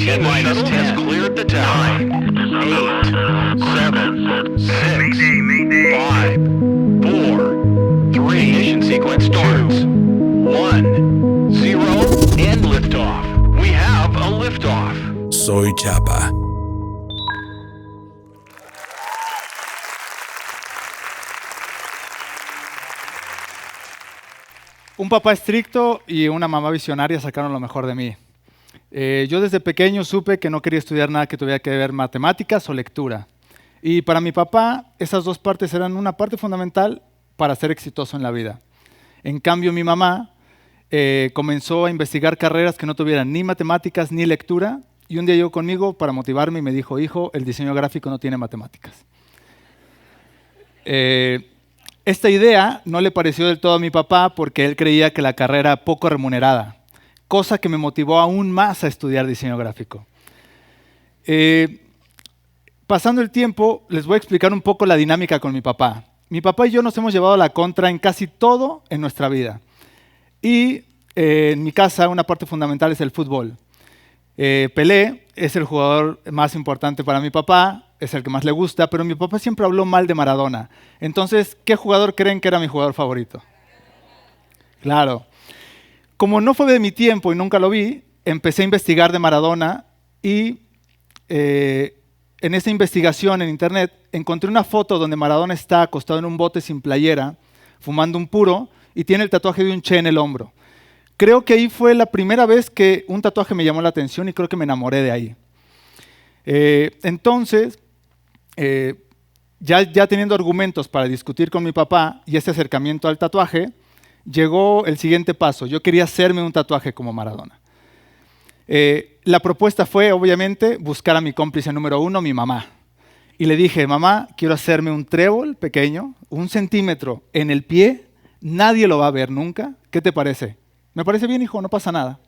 T-minus 10 has cleared the tower. 8, 7, 6, 5, 4, 3, ignition sequence starts. 1, 0, and liftoff. We have a liftoff. Soy Chapa. Un papá estricto y una mamá visionaria sacaron lo mejor de mí. Yo desde pequeño supe que no quería estudiar nada que tuviera que ver matemáticas o lectura. Y para mi papá, esas dos partes eran una parte fundamental para ser exitoso en la vida. En cambio, mi mamá comenzó a investigar carreras que no tuvieran ni matemáticas ni lectura, y un día llegó conmigo para motivarme y me dijo, hijo, el diseño gráfico no tiene matemáticas. Esta idea no le pareció del todo a mi papá porque él creía que la carrera era poco remunerada, cosa que me motivó aún más a estudiar diseño gráfico. Pasando el tiempo, les voy a explicar un poco la dinámica con mi papá. Mi papá y yo nos hemos llevado a la contra en casi todo en nuestra vida. Y en mi casa una parte fundamental es el fútbol. Pelé es el jugador más importante para mi papá, es el que más le gusta, pero mi papá siempre habló mal de Maradona. Entonces, ¿qué jugador creen que era mi jugador favorito? Claro. Como no fue de mi tiempo y nunca lo vi, empecé a investigar de Maradona y en esa investigación en internet encontré una foto donde Maradona está acostado en un bote sin playera, fumando un puro y tiene el tatuaje de un Che en el hombro. Creo que ahí fue la primera vez que un tatuaje me llamó la atención y creo que me enamoré de ahí. Entonces, ya teniendo argumentos para discutir con mi papá y este acercamiento al tatuaje, llegó el siguiente paso. Yo quería hacerme un tatuaje como Maradona. La propuesta fue, obviamente, buscar a mi cómplice número uno, mi mamá. Y le dije, mamá, quiero hacerme un trébol pequeño, 1 centímetro en el pie, nadie lo va a ver nunca. ¿Qué te parece? Me parece bien, hijo, no pasa nada.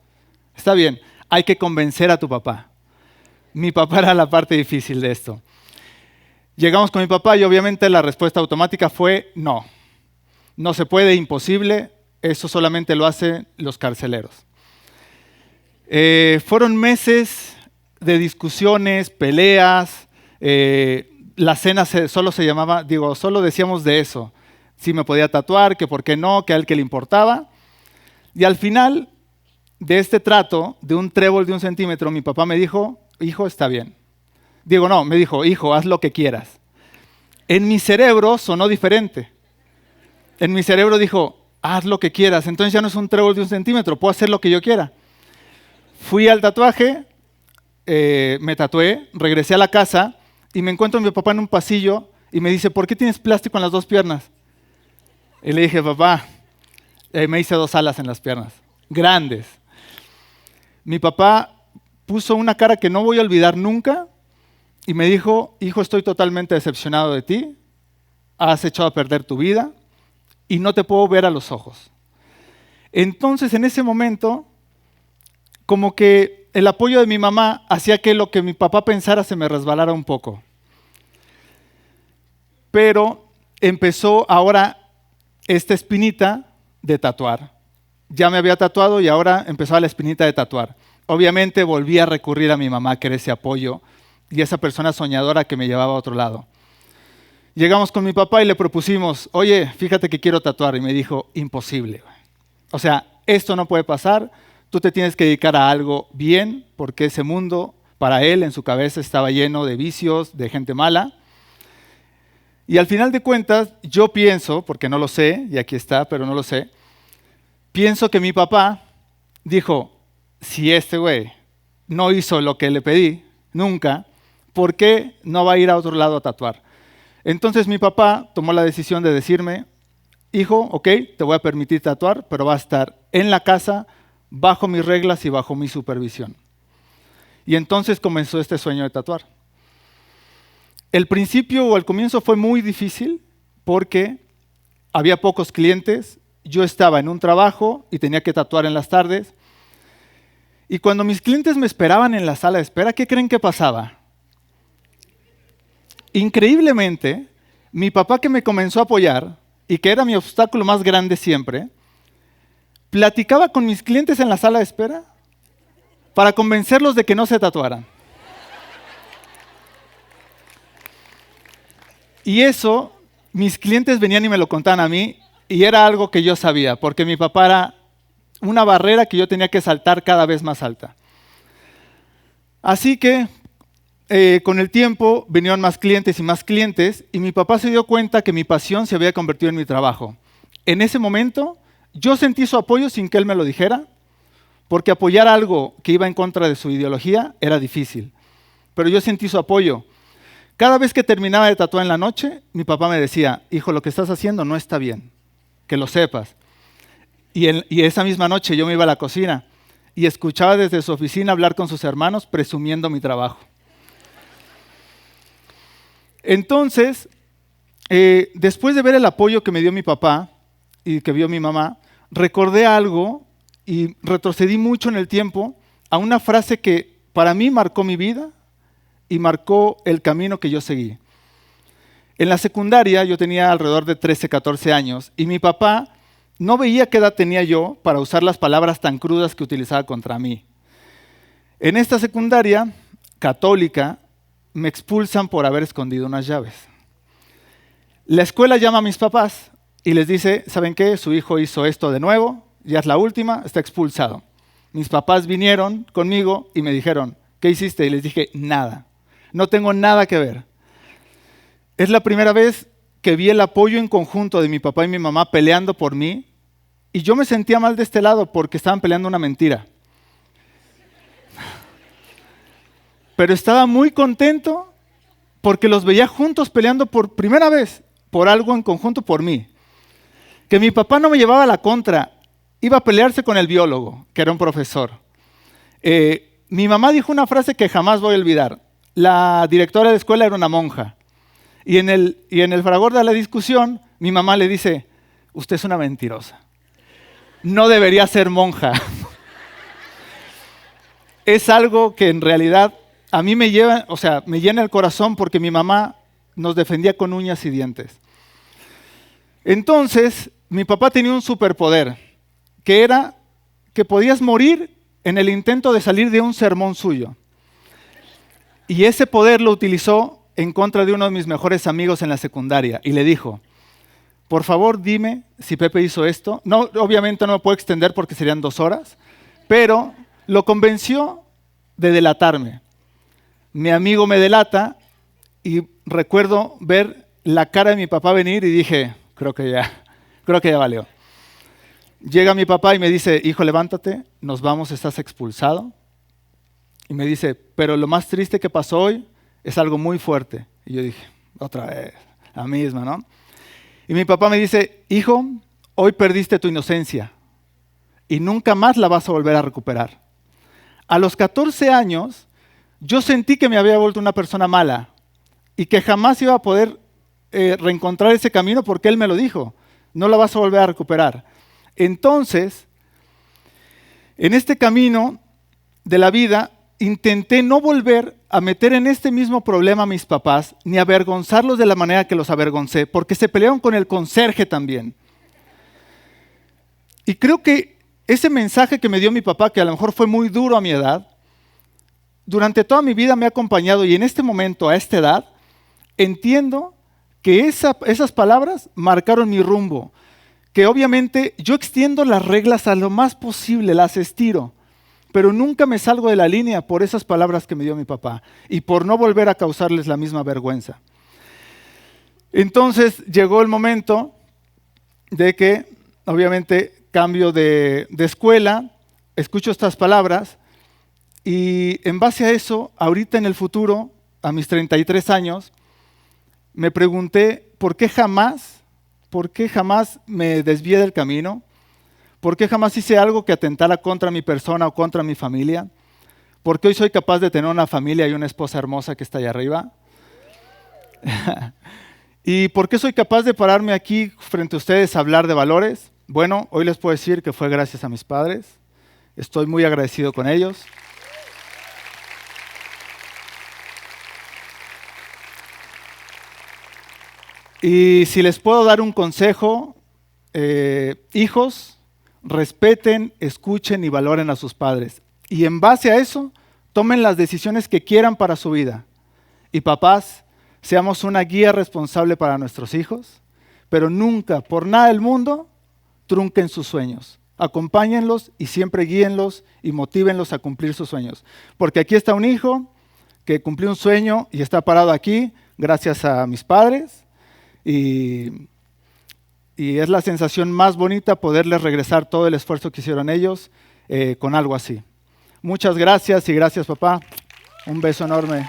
Está bien, hay que convencer a tu papá. Mi papá era la parte difícil de esto. Llegamos con mi papá y obviamente la respuesta automática fue no. No se puede, imposible, eso solamente lo hacen los carceleros. Fueron meses de discusiones, peleas, la cena solo decíamos de eso. Si me podía tatuar, que por qué no, que a él que le importaba. Y al final de este trato, de un trébol de 1 centímetro, mi papá me dijo, hijo, está bien. Me dijo, hijo, haz lo que quieras. En mi cerebro sonó diferente. En mi cerebro dijo, haz lo que quieras. Entonces ya no es un trébol de 1 centímetro, puedo hacer lo que yo quiera. Fui al tatuaje, me tatué, regresé a la casa y me encuentro a mi papá en un pasillo y me dice, ¿por qué tienes plástico en las 2 piernas? Y le dije, papá, me hice 2 alas en las piernas, grandes. Mi papá puso una cara que no voy a olvidar nunca y me dijo, hijo, estoy totalmente decepcionado de ti, has echado a perder tu vida y no te puedo ver a los ojos. Entonces, en ese momento, como que el apoyo de mi mamá hacía que lo que mi papá pensara se me resbalara un poco. Pero empezó ahora esta espinita de tatuar. Ya me había tatuado y ahora empezaba la espinita de tatuar. Obviamente volví a recurrir a mi mamá, que era ese apoyo y esa persona soñadora que me llevaba a otro lado. Llegamos con mi papá y le propusimos, oye, fíjate que quiero tatuar. Y me dijo, imposible. O sea, esto no puede pasar, tú te tienes que dedicar a algo bien, porque ese mundo, para él, en su cabeza, estaba lleno de vicios, de gente mala. Y al final de cuentas, yo pienso, porque no lo sé, y aquí está, pero no lo sé, pienso que mi papá dijo, si este güey no hizo lo que le pedí, nunca, ¿por qué no va a ir a otro lado a tatuar? Entonces mi papá tomó la decisión de decirme, hijo, ok, te voy a permitir tatuar, pero va a estar en la casa, bajo mis reglas y bajo mi supervisión. Y entonces comenzó este sueño de tatuar. El principio o el comienzo fue muy difícil porque había pocos clientes, yo estaba en un trabajo y tenía que tatuar en las tardes. Y cuando mis clientes me esperaban en la sala de espera, ¿qué creen que pasaba? Increíblemente, mi papá, que me comenzó a apoyar y que era mi obstáculo más grande siempre, platicaba con mis clientes en la sala de espera para convencerlos de que no se tatuaran. Y eso, mis clientes venían y me lo contaban a mí, y era algo que yo sabía, porque mi papá era una barrera que yo tenía que saltar cada vez más alta. Así que con el tiempo vinieron más clientes, y mi papá se dio cuenta que mi pasión se había convertido en mi trabajo. En ese momento, yo sentí su apoyo sin que él me lo dijera, porque apoyar algo que iba en contra de su ideología era difícil. Pero yo sentí su apoyo. Cada vez que terminaba de tatuar en la noche, mi papá me decía, hijo, lo que estás haciendo no está bien, que lo sepas. Y esa misma noche yo me iba a la cocina y escuchaba desde su oficina hablar con sus hermanos presumiendo mi trabajo. Entonces, después de ver el apoyo que me dio mi papá y que vio mi mamá, recordé algo y retrocedí mucho en el tiempo a una frase que para mí marcó mi vida y marcó el camino que yo seguí. En la secundaria yo tenía alrededor de 13, 14 años y mi papá no veía qué edad tenía yo para usar las palabras tan crudas que utilizaba contra mí. En esta secundaria católica me expulsan por haber escondido unas llaves. La escuela llama a mis papás y les dice, ¿saben qué? Su hijo hizo esto de nuevo, ya es la última, está expulsado. Mis papás vinieron conmigo y me dijeron, ¿qué hiciste? Y les dije, nada. No tengo nada que ver. Es la primera vez que vi el apoyo en conjunto de mi papá y mi mamá peleando por mí y yo me sentía mal de este lado porque estaban peleando una mentira. Pero estaba muy contento porque los veía juntos peleando por primera vez por algo en conjunto por mí. Que mi papá no me llevaba a la contra, iba a pelearse con el biólogo, que era un profesor. Mi mamá dijo una frase que jamás voy a olvidar. La directora de escuela era una monja. Y en el fragor de la discusión, mi mamá le dice, usted es una mentirosa. No debería ser monja. Es algo que en realidad a mí me llena el corazón porque mi mamá nos defendía con uñas y dientes. Entonces, mi papá tenía un superpoder, que era que podías morir en el intento de salir de un sermón suyo. Y ese poder lo utilizó en contra de uno de mis mejores amigos en la secundaria y le dijo, por favor dime si Pepe hizo esto. No, obviamente no me puedo extender porque serían 2 horas, pero lo convenció de delatarme. Mi amigo me delata y recuerdo ver la cara de mi papá venir y dije, creo que ya valió. Llega mi papá y me dice, hijo, levántate, nos vamos, estás expulsado. Y me dice, pero lo más triste que pasó hoy es algo muy fuerte. Y yo dije, otra vez, la misma, ¿no? Y mi papá me dice, hijo, hoy perdiste tu inocencia y nunca más la vas a volver a recuperar. A los 14 años, yo sentí que me había vuelto una persona mala y que jamás iba a poder reencontrar ese camino porque él me lo dijo, no la vas a volver a recuperar. Entonces, en este camino de la vida, intenté no volver a meter en este mismo problema a mis papás, ni avergonzarlos de la manera que los avergoncé, porque se pelearon con el conserje también. Y creo que ese mensaje que me dio mi papá, que a lo mejor fue muy duro a mi edad, durante toda mi vida me ha acompañado y en este momento, a esta edad, entiendo que esas palabras marcaron mi rumbo, que obviamente yo extiendo las reglas a lo más posible, las estiro, pero nunca me salgo de la línea por esas palabras que me dio mi papá y por no volver a causarles la misma vergüenza. Entonces llegó el momento de que, obviamente, cambio de escuela, escucho estas palabras y en base a eso, ahorita en el futuro, a mis 33 años, me pregunté por qué jamás me desvié del camino. ¿Por qué jamás hice algo que atentara contra mi persona o contra mi familia? ¿Por qué hoy soy capaz de tener una familia y una esposa hermosa que está allá arriba? ¿Y por qué soy capaz de pararme aquí frente a ustedes a hablar de valores? Bueno, hoy les puedo decir que fue gracias a mis padres. Estoy muy agradecido con ellos. Y si les puedo dar un consejo, hijos, respeten, escuchen y valoren a sus padres. y en base a eso, tomen las decisiones que quieran para su vida. Y papás, seamos una guía responsable para nuestros hijos, pero nunca, por nada del mundo, trunquen sus sueños. Acompáñenlos y siempre guíenlos y motívenlos a cumplir sus sueños. Porque aquí está un hijo que cumplió un sueño y está parado aquí gracias a mis padres. Y es la sensación más bonita poderles regresar todo el esfuerzo que hicieron ellos con algo así. Muchas gracias y gracias, papá. Un beso enorme.